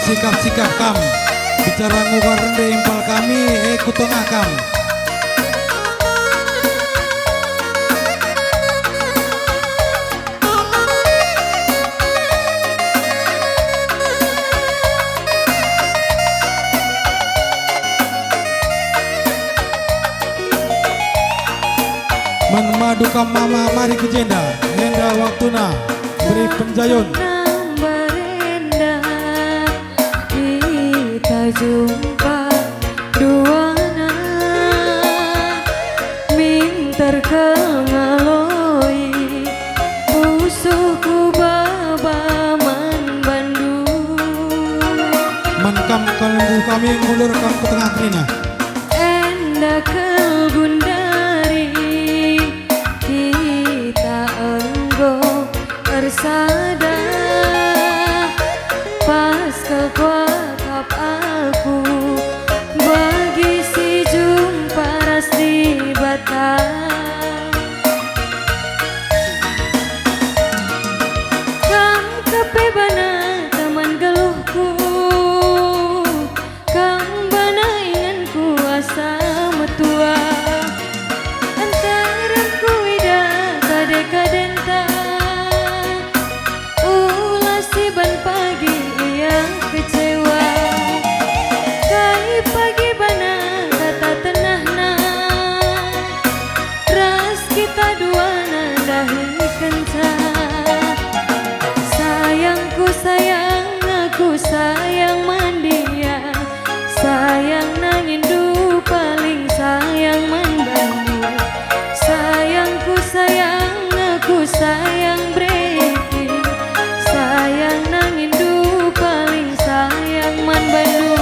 Bersikap-sikap kam, bicara ngugar rende impal kami, kutengah kam. Menmadu kam mama mari ke jenda, jenda waktuna beri penjayun. Jumpa duana min terkengaloi pusuku baba man Bandung Man kam kalbu kami ngulur kam ke tengah trina. Enda kelgundari kita enggo bersada pas kekuatap aku bagi si jumpa ras di Batam kam kepebana teman geluhku kam bana inganku asa metua antara kuida kadekadenta ulah si ban pagi yang kecewa kai pagi bana kata tenahna ras kita dua nandahi kenca sayangku sayang aku sayang mandia sayang nangindu paling sayang manbandu sayangku sayang aku sayang breki sayang nangindu paling sayang manbandu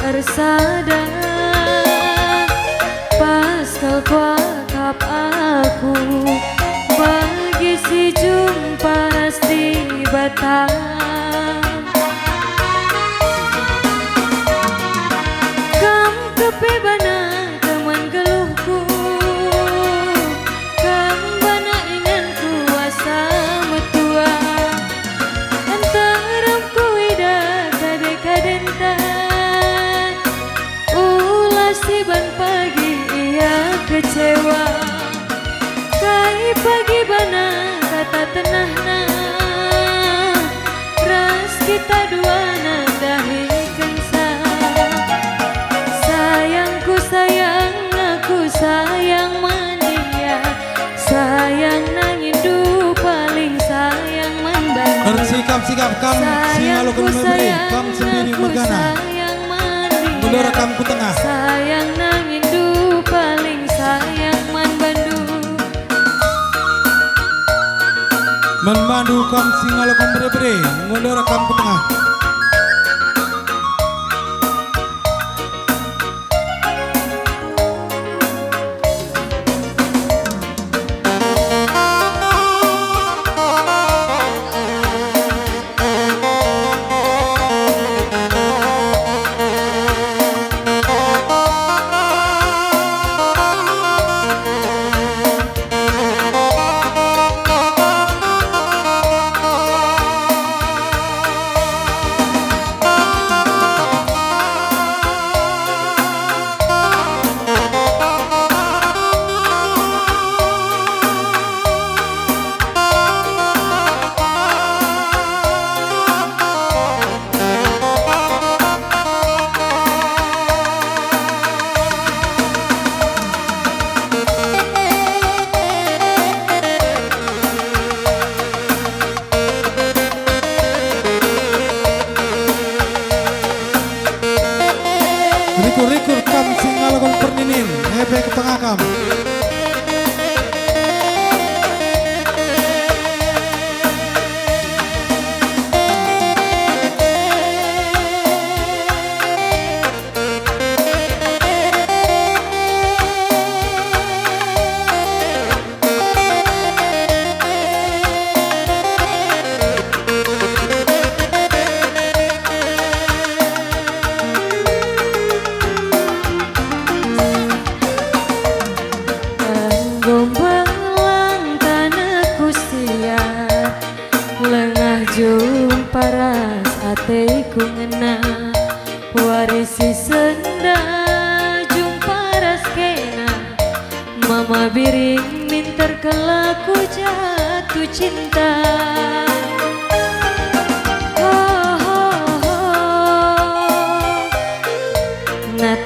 bersada pas kau kuatap aku bagi si jumpa ras di Batam kam kepebana teman geluhku kam bana inganku asa metua antara kuida kadekadenta si ban pagi ia kecewa kai pagi bana kata tenahna ras kita dua nandahi kensa sayangku sayang aku sayang mania sayang nangindu paling sayang manbandu Bersikap-sikap kam singalu kun memberi kam sendiri mergana. Mundur kam ku tengah. Sayang nangindu paling sayang manbandu Menmandu kam singalu kun beri-beri mundur kam ku tengah.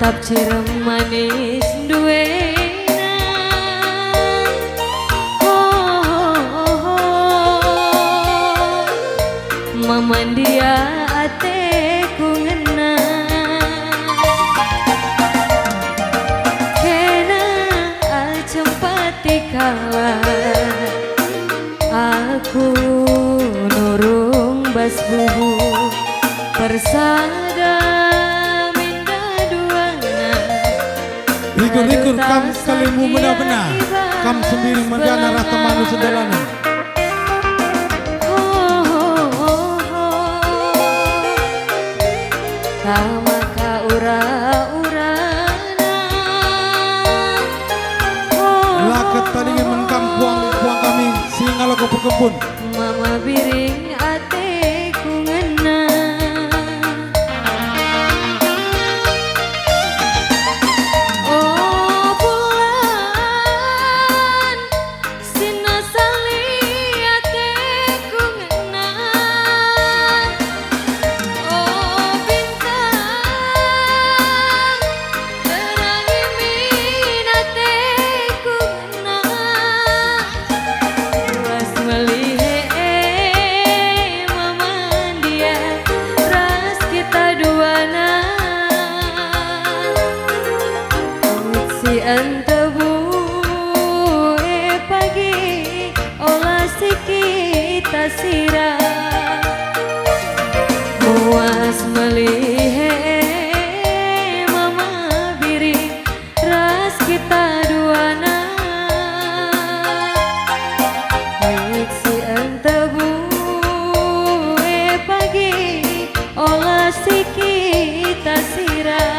tetap cirem manis duena. Mamandia ateku ngena, kena acempati kalah aku nurung bas bubu persada minda duana. Rikur-rikur kam kalimu benar-benar, kam sendiri megana rata manu sedalanan. Tama ka ura-urana, Lakat tadi menkam puang kami singalo ke perkebun. mama biring ateku ngena. Oh bulan sina sali ateku ngena. Oh bintang terangi minateku ngena. Was melihe mamandia ras kita duana. Si antebu pagi olah si kita sirah. Muas melihe mama biri ras kita duana. Baik si antebu pagi olah si kita sirah.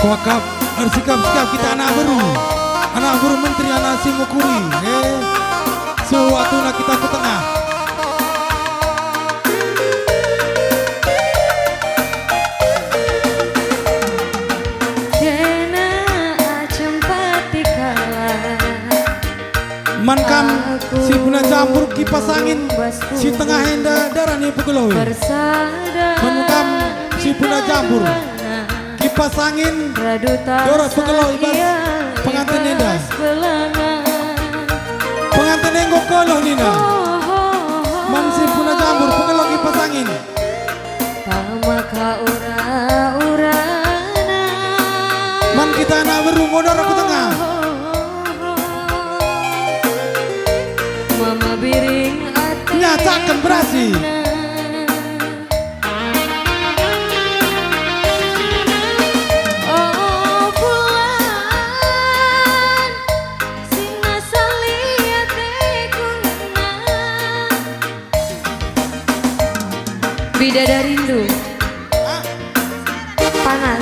Kuakap bersikap-sikap kita anak baru menteri anak simukuri. Sewaktu nak kita ke tengah. Kena acempati kalah Mankam si puna campur kipas angin si tengah henda darah ni pegelau. bersada. Mankam si puna campur kipas angin dorong pegelau ibas pengantin henda. Pengantin enggok koloh nina. Man si puna campur pegelau kipas angin. Tama ka ura-urana, Man kita anak baru modal aku tengah. mama biring ate Nyatakan berhasil. Oh bulan sina sali ateku ngena. Bidadari rindu panas.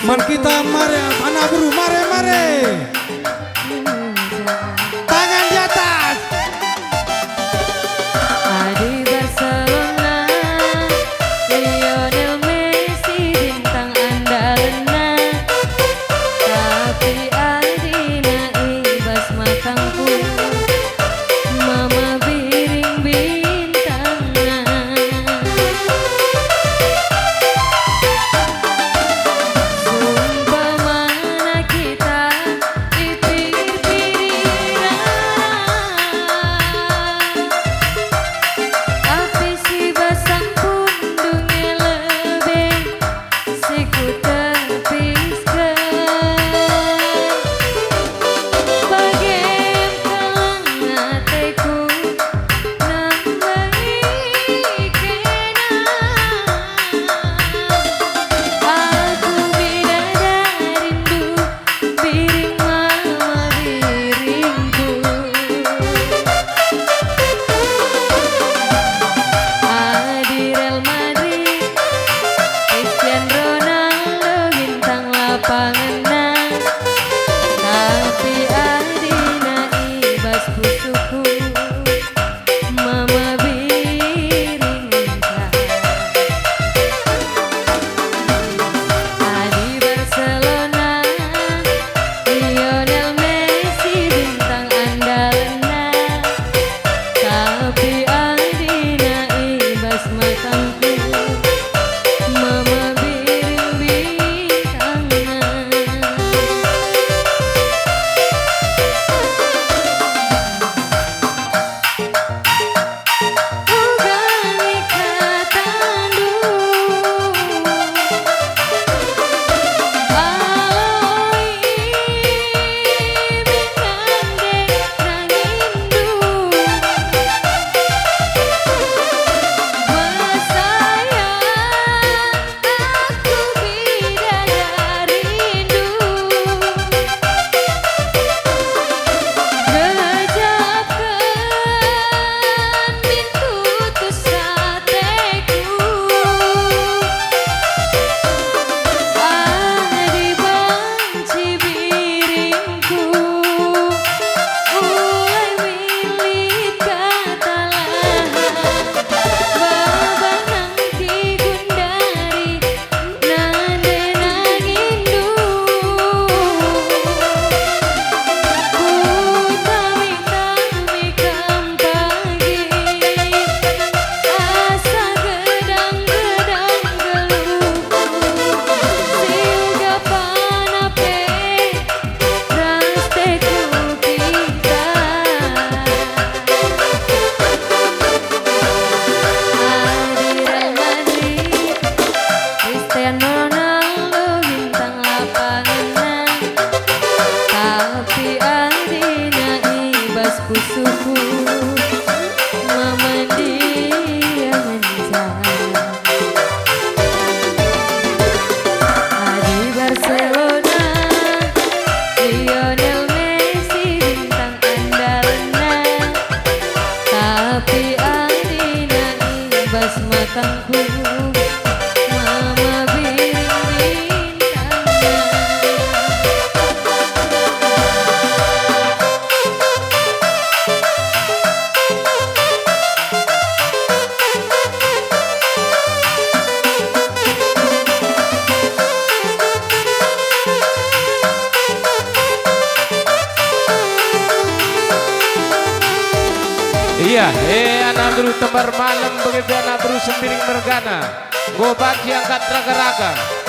Man kita mare anak buru mare. Tangan di atas. Di Barcelona, Lionel Messi bintang andalna. Tapi Adina ibas matangku, mama biring bintangna. Sumpah mana kita dipir-piran, tapi si basang pundungnya lebih siku terpiskan. Bagem kalang hatiku nambahi kena. Aku bidadari rindu biring mama biringku. Di Real Madrid, Cristiano Ronaldo bintang lapanganna. Tapi Adina ibas pusuku, mama biringka. Di Barcelona, Lionel Messi bintang andalna. Tapi Adina ibas matangku, mama biring bintangna. Ugang ikatandu, aloi binande nangindu. Masayang aku bidadari rindu. Gejapkan pintu tus hatiku. Di banci biringku, ulai milik katalah. Baba nangti gundari nande nangindu. Tami-tami kampagi, asa gedang-gedang geluku. Silga panape rasteku kita. Di Real Madrid, Cristiano Ronaldo bintang lapanganna. Tapi Adina ibas pusuku, mama dia menjauh. Di Barcelona, Lionel Messi bintang andalna. Tapi Adina ibas matangku, mama biring bintangna. Iya, anak buru tebar malam begitu anak buru sembiring mergana. Gobat yang angkat raga-raga.